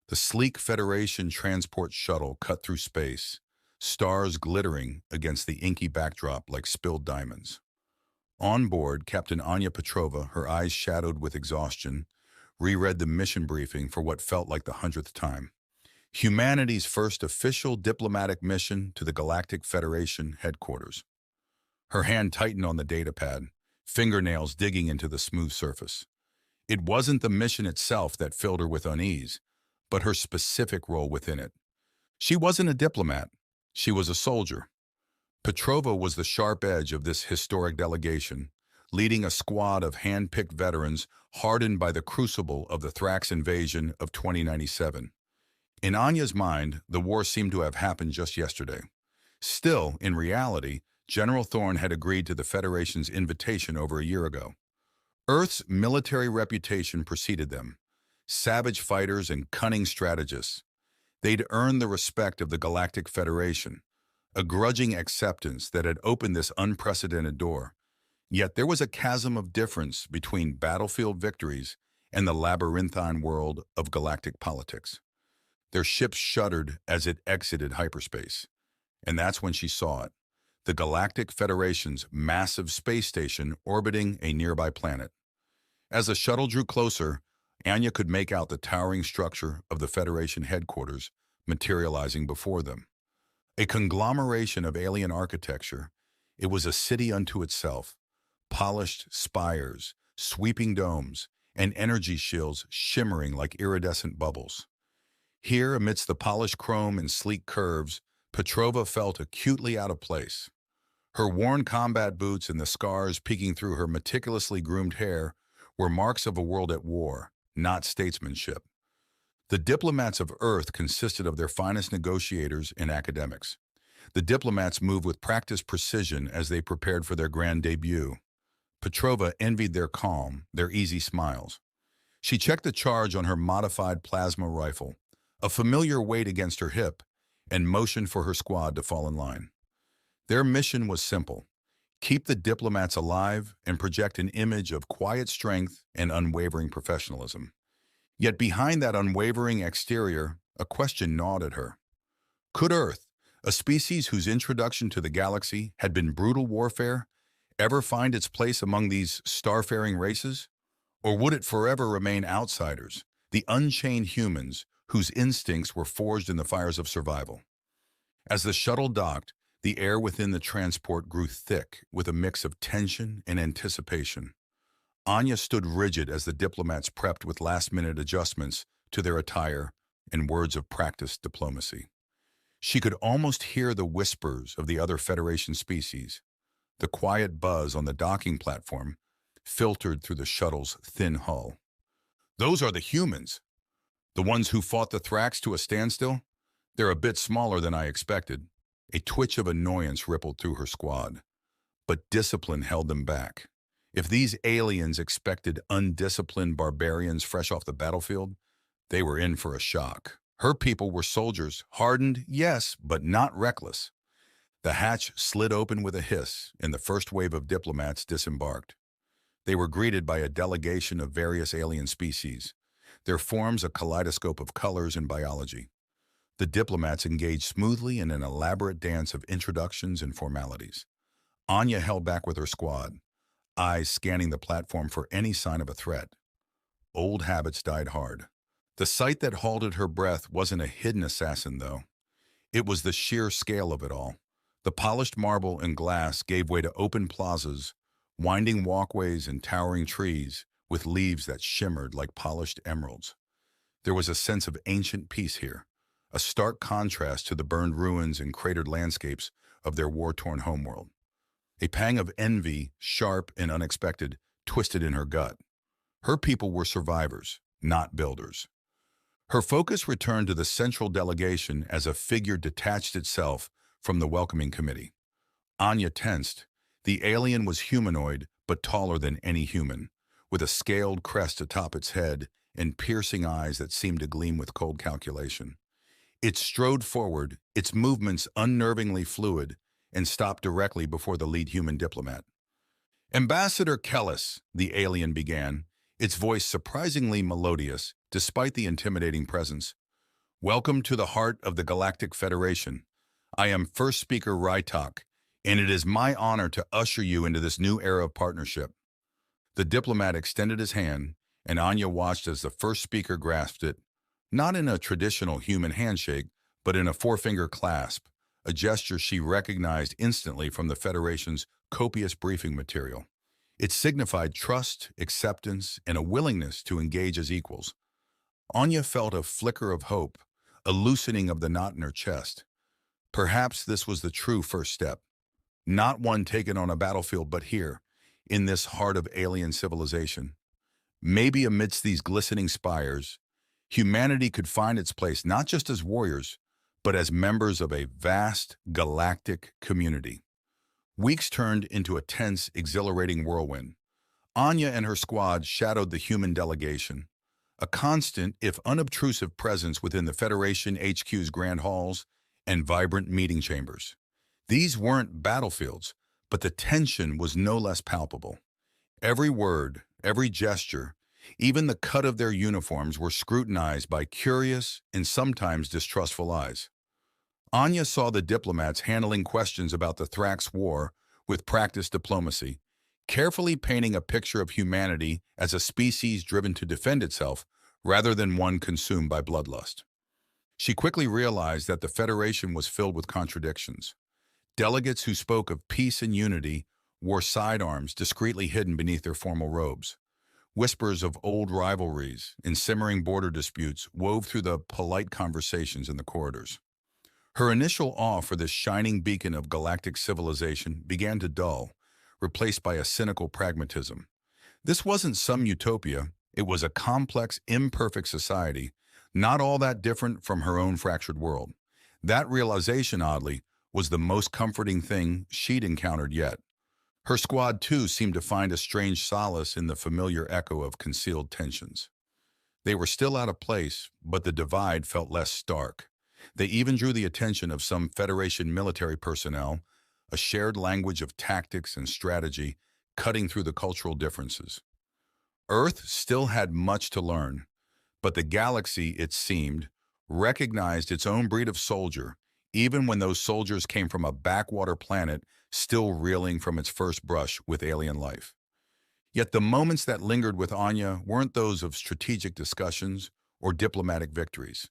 The sleek Federation transport shuttle cut through space, stars glittering against the inky backdrop like spilled diamonds. On board, Captain Anya Petrova, her eyes shadowed with exhaustion, reread the mission briefing for what felt like the 100th time. Humanity's first official diplomatic mission to the Galactic Federation headquarters. Her hand tightened on the datapad, fingernails digging into the smooth surface. It wasn't the mission itself that filled her with unease, but her specific role within it. She wasn't a diplomat. She was a soldier. Petrova was the sharp edge of this historic delegation, leading a squad of hand-picked veterans hardened by the crucible of the Thrax invasion of 2097. In Anya's mind, the war seemed to have happened just yesterday. Still, in reality, General Thorne had agreed to the Federation's invitation over a year ago. Earth's military reputation preceded them. Savage fighters and cunning strategists. They'd earned the respect of the Galactic Federation, a grudging acceptance that had opened this unprecedented door. Yet there was a chasm of difference between battlefield victories and the labyrinthine world of galactic politics. Their ship shuddered as it exited hyperspace. And that's when she saw it. The Galactic Federation's massive space station orbiting a nearby planet. As the shuttle drew closer, Anya could make out the towering structure of the Federation headquarters materializing before them. A conglomeration of alien architecture, it was a city unto itself. Polished spires, sweeping domes, and energy shields shimmering like iridescent bubbles. Here, amidst the polished chrome and sleek curves, Petrova felt acutely out of place. Her worn combat boots and the scars peeking through her meticulously groomed hair were marks of a world at war, not statesmanship. The diplomats of Earth consisted of their finest negotiators and academics. The diplomats moved with practiced precision as they prepared for their grand debut. Petrova envied their calm, their easy smiles. She checked the charge on her modified plasma rifle, a familiar weight against her hip, and motioned for her squad to fall in line. Their mission was simple: keep the diplomats alive and project an image of quiet strength and unwavering professionalism. Yet behind that unwavering exterior, a question gnawed at her. Could Earth, a species whose introduction to the galaxy had been brutal warfare, ever find its place among these starfaring races? Or would it forever remain outsiders, the unchained humans whose instincts were forged in the fires of survival? As the shuttle docked, the air within the transport grew thick with a mix of tension and anticipation. Anya stood rigid as the diplomats prepped with last-minute adjustments to their attire and words of practiced diplomacy. She could almost hear the whispers of the other Federation species. The quiet buzz on the docking platform filtered through the shuttle's thin hull. Those are the humans. The ones who fought the Thrax to a standstill? They're a bit smaller than I expected. A twitch of annoyance rippled through her squad. But discipline held them back. If these aliens expected undisciplined barbarians fresh off the battlefield, they were in for a shock. Her people were soldiers, hardened, yes, but not reckless. The hatch slid open with a hiss, and the first wave of diplomats disembarked. They were greeted by a delegation of various alien species, their forms a kaleidoscope of colors and biology. The diplomats engaged smoothly in an elaborate dance of introductions and formalities. Anya held back with her squad, eyes scanning the platform for any sign of a threat. Old habits died hard. The sight that halted her breath wasn't a hidden assassin, though. It was the sheer scale of it all. The polished marble and glass gave way to open plazas, winding walkways and towering trees with leaves that shimmered like polished emeralds. There was a sense of ancient peace here, a stark contrast to the burned ruins and cratered landscapes of their war-torn homeworld. A pang of envy, sharp and unexpected, twisted in her gut. Her people were survivors, not builders. Her focus returned to the central delegation as a figure detached itself from the welcoming committee. Anya tensed. The alien was humanoid, but taller than any human, with a scaled crest atop its head and piercing eyes that seemed to gleam with cold calculation. It strode forward, its movements unnervingly fluid, and stopped directly before the lead human diplomat. Ambassador Kellis, the alien began, its voice surprisingly melodious, despite the intimidating presence. Welcome to the heart of the Galactic Federation. I am First Speaker Rytok, and it is my honor to usher you into this new era of partnership. The diplomat extended his hand, and Anya watched as the first speaker grasped it, not in a traditional human handshake, but in a four-finger clasp, a gesture she recognized instantly from the Federation's copious briefing material. It signified trust, acceptance, and a willingness to engage as equals. Anya felt a flicker of hope, a loosening of the knot in her chest. Perhaps this was the true first step, not one taken on a battlefield, but here, in this heart of alien civilization. Maybe amidst these glistening spires, humanity could find its place not just as warriors, but as members of a vast galactic community. Weeks turned into a tense, exhilarating whirlwind. Anya and her squad shadowed the human delegation, a constant, if unobtrusive presence within the Federation HQ's grand halls and vibrant meeting chambers. These weren't battlefields, but the tension was no less palpable. Every word, every gesture, even the cut of their uniforms were scrutinized by curious and sometimes distrustful eyes. Anya saw the diplomats handling questions about the Thrax War with practiced diplomacy, carefully painting a picture of humanity as a species driven to defend itself rather than one consumed by bloodlust. She quickly realized that the Federation was filled with contradictions. Delegates who spoke of peace and unity wore sidearms discreetly hidden beneath their formal robes. Whispers of old rivalries and simmering border disputes wove through the polite conversations in the corridors. Her initial awe for this shining beacon of galactic civilization began to dull, replaced by a cynical pragmatism. This wasn't some utopia, it was a complex, imperfect society, not all that different from her own fractured world. That realization, oddly, was the most comforting thing she'd encountered yet. Her squad, too, seemed to find a strange solace in the familiar echo of concealed tensions. They were still out of place, but the divide felt less stark. They even drew the attention of some Federation military personnel, a shared language of tactics and strategy cutting through the cultural differences. Earth still had much to learn, but the galaxy, it seemed, recognized its own breed of soldier, even when those soldiers came from a backwater planet still reeling from its first brush with alien life. Yet the moments that lingered with Anya weren't those of strategic discussions or diplomatic victories.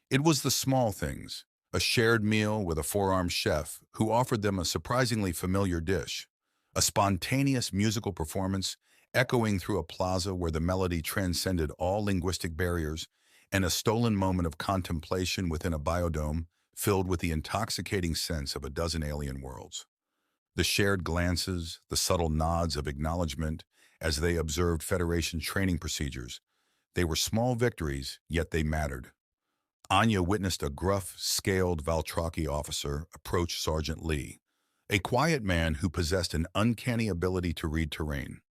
It was the small things, a shared meal with a four-armed chef who offered them a surprisingly familiar dish, a spontaneous musical performance echoing through a plaza where the melody transcended all linguistic barriers, and a stolen moment of contemplation within a biodome filled with the intoxicating sense of a dozen alien worlds. The shared glances, the subtle nods of acknowledgement as they observed Federation training procedures. They were small victories, yet they mattered. Anya witnessed a gruff, scaled Valtraki officer approach Sergeant Lee, a quiet man who possessed an uncanny ability to read terrain.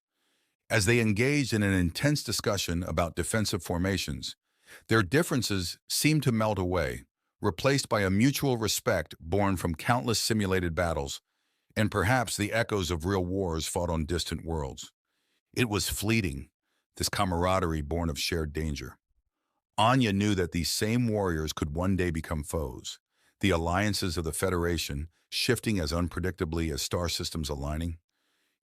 As they engaged in an intense discussion about defensive formations, their differences seemed to melt away, replaced by a mutual respect born from countless simulated battles and perhaps the echoes of real wars fought on distant worlds. It was fleeting, this camaraderie born of shared danger. Anya knew that these same warriors could one day become foes, the alliances of the Federation shifting as unpredictably as star systems aligning.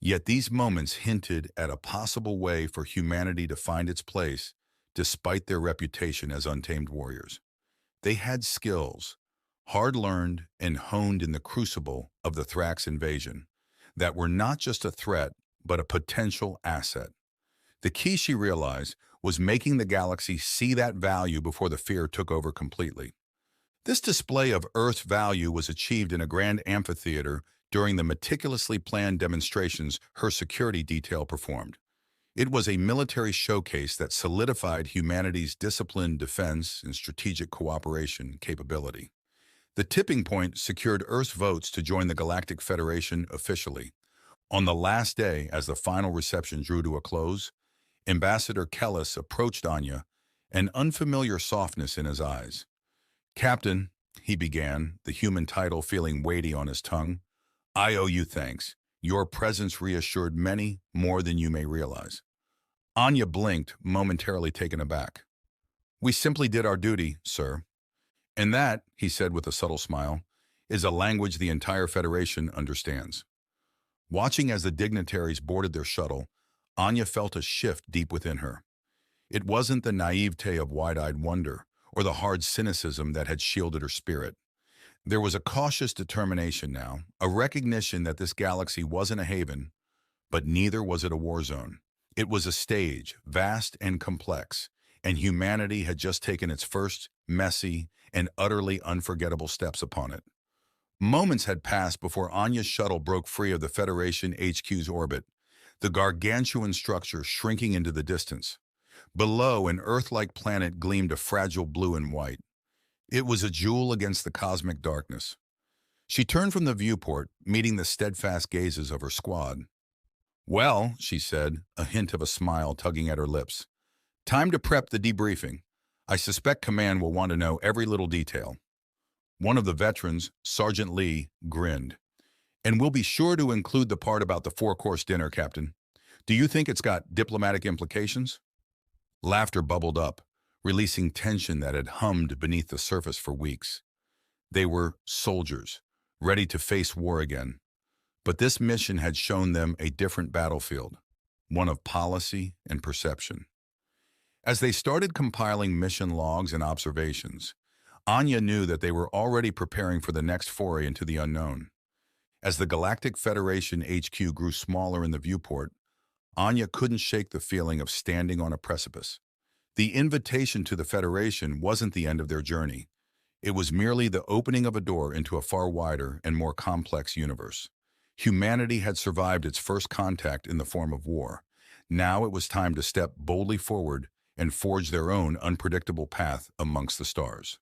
Yet these moments hinted at a possible way for humanity to find its place despite their reputation as untamed warriors. They had skills, hard-learned and honed in the crucible of the Thrax invasion, that were not just a threat, but a potential asset. The key, she realized, was making the galaxy see that value before the fear took over completely. This display of Earth's value was achieved in a grand amphitheater during the meticulously planned demonstrations her security detail performed. It was a military showcase that solidified humanity's disciplined defense and strategic cooperation capability. The tipping point secured Earth's votes to join the Galactic Federation officially. On the last day, as the final reception drew to a close, Ambassador Kellis approached Anya, an unfamiliar softness in his eyes. "Captain," he began, the human title feeling weighty on his tongue, "I owe you thanks. Your presence reassured many more than you may realize." Anya blinked, momentarily taken aback. "We simply did our duty, sir." And that, he said with a subtle smile, is a language the entire Federation understands. Watching as the dignitaries boarded their shuttle, Anya felt a shift deep within her. It wasn't the naivete of wide-eyed wonder or the hard cynicism that had shielded her spirit. There was a cautious determination now, a recognition that this galaxy wasn't a haven, but neither was it a war zone. It was a stage, vast and complex, and humanity had just taken its first, messy, and utterly unforgettable steps upon it. Moments had passed before Anya's shuttle broke free of the Federation HQ's orbit, the gargantuan structure shrinking into the distance. Below, an Earth-like planet gleamed a fragile blue and white. It was a jewel against the cosmic darkness. She turned from the viewport, meeting the steadfast gazes of her squad. "Well," she said, a hint of a smile tugging at her lips, "time to prep the debriefing. I suspect Command will want to know every little detail." One of the veterans, Sergeant Lee, grinned. "And we'll be sure to include the part about the four-course dinner, Captain. Do you think it's got diplomatic implications?" Laughter bubbled up, releasing tension that had hummed beneath the surface for weeks. They were soldiers, ready to face war again. But this mission had shown them a different battlefield, one of policy and perception. As they started compiling mission logs and observations, Anya knew that they were already preparing for the next foray into the unknown. As the Galactic Federation HQ grew smaller in the viewport, Anya couldn't shake the feeling of standing on a precipice. The invitation to the Federation wasn't the end of their journey. It was merely the opening of a door into a far wider and more complex universe. Humanity had survived its first contact in the form of war. Now it was time to step boldly forward and forge their own unpredictable path amongst the stars.